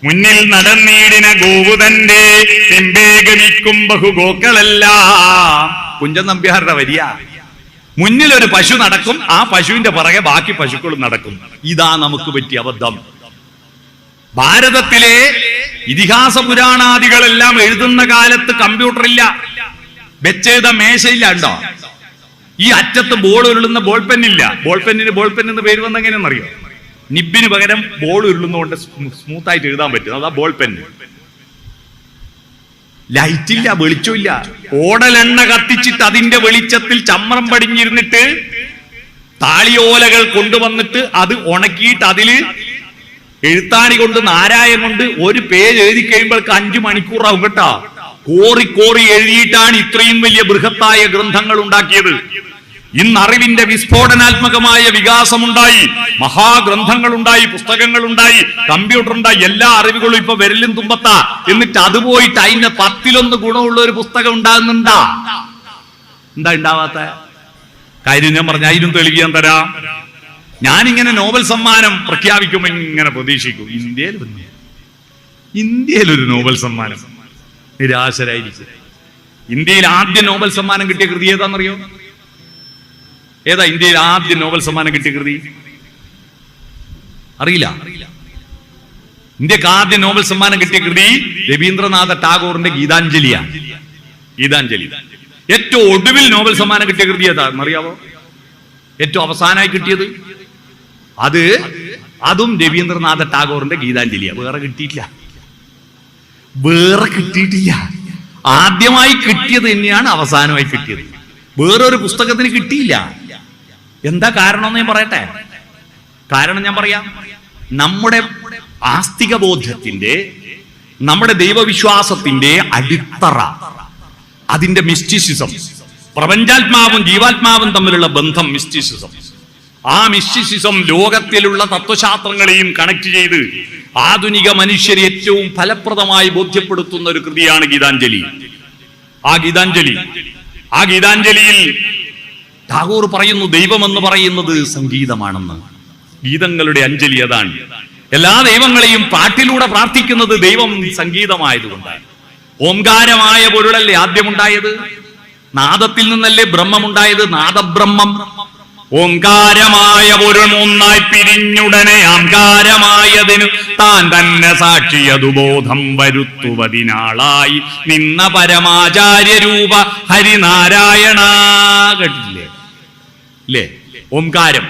മുന്നിൽ നടന്നീടിന ഗോവുതന്റെ പിമ്പേ ഗമിക്കും ബഹുഗോക്കളെല്ലാം. കുഞ്ചൻ നമ്പ്യാരുടെ വരിയ. മുന്നിൽ ഒരു പശു നടക്കും, ആ പശുവിന്റെ പുറകെ ബാക്കി പശുക്കളും നടക്കും. ഇതാ നമുക്ക് പറ്റിയ അബദ്ധം. ഭാരതത്തിലെ ഇതിഹാസ പുരാണാദികളെല്ലാം എഴുതുന്ന കാലത്ത് കമ്പ്യൂട്ടർ ഇല്ല, വെച്ചെഴുത മേശയില്ല. ഉണ്ടോ? ഈ അറ്റത്ത് ബോൾ ഉരുളുന്ന ബോൾ പെന്നില്ല. ബോൾ പെന്നിന് ബോൾ പെൻ എന്ന് പേര് വന്നെങ്ങനെയെന്നറിയോ? നിബിന് പകരം ബോൾ ഉരുളുന്നതുകൊണ്ട് സ്മൂത്ത് ആയിട്ട് എഴുതാൻ പറ്റും. അതാ ബോൾ പെൻ. ലൈറ്റില്ല, വെളിച്ചമില്ല. ഓടലെണ്ണ കത്തിച്ചിട്ട് അതിന്റെ വെളിച്ചത്തിൽ ചമ്രം പടിഞ്ഞിരുന്നിട്ട് താളിയോലകൾ കൊണ്ടുവന്നിട്ട് അത് ഉണക്കിയിട്ട് അതില് എഴുത്താണി കൊണ്ട് നാരായം കൊണ്ട് ഒരു പേജ് എഴുതി കഴിയുമ്പോഴേക്ക് 5 മണിക്കൂറാവും കേട്ടോ. കോറി കോറി എഴുതിയിട്ടാണ് ഇത്രയും വലിയ ബൃഹത്തായ ഗ്രന്ഥങ്ങൾ ഉണ്ടാക്കിയത്. ഇന്ന് അറിവിന്റെ വിസ്ഫോടനാത്മകമായ വികാസമുണ്ടായി, മഹാഗ്രന്ഥങ്ങൾ ഉണ്ടായി, പുസ്തകങ്ങൾ ഉണ്ടായി, കമ്പ്യൂട്ടർ ഉണ്ടായി, എല്ലാ അറിവുകളും ഇപ്പൊ വിരലും തുമ്പത്താ. എന്നിട്ട് അത് പോയിട്ട് അതിന്റെ 10-1 ഗുണമുള്ള ഒരു പുസ്തകം ഉണ്ടാകുന്നുണ്ടാ? എന്താ ഉണ്ടാവാത്ത കാര്യം? ഞാൻ പറഞ്ഞ അതിനും തെളിവ് ഞാൻ തരാം. ഞാനിങ്ങനെ നോബൽ സമ്മാനം പ്രഖ്യാപിക്കുമ്പോൾ ഇങ്ങനെ പ്രതീക്ഷിക്കും, ഇന്ത്യയിലൊരു നോബൽ സമ്മാനം. നിരാശരായിരിക്കും. ഇന്ത്യയിൽ ആദ്യ നോബൽ സമ്മാനം കിട്ടിയ കൃതി ഏതാണെന്നറിയോ? ഏതാ ഇന്ത്യയിൽ ആദ്യ നോബൽ സമ്മാനം കിട്ടിയ കൃതി? അറിയില്ല. ഇന്ത്യക്ക് ആദ്യ നോബൽ സമ്മാനം കിട്ടിയ കൃതി രവീന്ദ്രനാഥ ടാഗോറിന്റെ ഗീതാഞ്ജലിയാണ്. ഗീതാഞ്ജലി. ഏറ്റവും ഒടുവിൽ നോബൽ സമ്മാനം കിട്ടിയ കൃതി ഏതാണെന്നറിയാവോ? ഏറ്റവും അവസാനമായി കിട്ടിയത് അതും രവീന്ദ്രനാഥ ടാഗോറിന്റെ ഗീതാഞ്ജലിയാണ്. വേറെ കിട്ടിയിട്ടില്ല. ആദ്യമായി കിട്ടിയത് തന്നെയാണ് അവസാനമായി കിട്ടിയത്. വേറൊരു പുസ്തകത്തിന് കിട്ടിയില്ല. എന്താ കാരണം എന്ന് ഞാൻ പറയട്ടെ? കാരണം ഞാൻ പറയാം. നമ്മുടെ ആസ്തിക ബോധ്യത്തിന്റെ, നമ്മുടെ ദൈവവിശ്വാസത്തിന്റെ അടിത്തറ, അതിന്റെ മിസ്റ്റിസിസം, പ്രപഞ്ചാത്മാവും ജീവാത്മാവും തമ്മിലുള്ള ബന്ധം, മിസ്റ്റിസിസം. ആ മിസ്റ്റിസിസം ലോകത്തിലുള്ള തത്വശാസ്ത്രങ്ങളെയും കണക്ട് ചെയ്ത് ആധുനിക മനുഷ്യരെ ഏറ്റവും ഫലപ്രദമായി ബോധ്യപ്പെടുത്തുന്ന ഒരു കൃതിയാണ് ഗീതാഞ്ജലി. ആ ഗീതാഞ്ജലിയിൽ ടാഗോർ പറയുന്നു, ദൈവമെന്ന് പറയുന്നത് സംഗീതമാണെന്ന്. ഗീതങ്ങളുടെ അഞ്ജലി അതാണ്. എല്ലാ ദൈവങ്ങളെയും പാട്ടിലൂടെ പ്രാർത്ഥിക്കുന്നത് ദൈവം സംഗീതമായതുകൊണ്ടാണ്. ഓംകാരമായ പൊരുളല്ലേ ആദ്യമുണ്ടായത്? നാദത്തിൽ നിന്നല്ലേ ബ്രഹ്മമുണ്ടായത്? നാദബ്രഹ്മം. ഓംകാരമായ പൊരുൾ മൂന്നായി പിരിഞ്ഞുടനെ ആംകാരമായതിനു താൻ തന്നെ സാക്ഷിയതു ബോധം വരുത്തുവതിനാളായി നിന്ന പരമാചാര്യ രൂപ ഹരിനാരായണ. കേട്ടില്ലേ? ഓംകാരം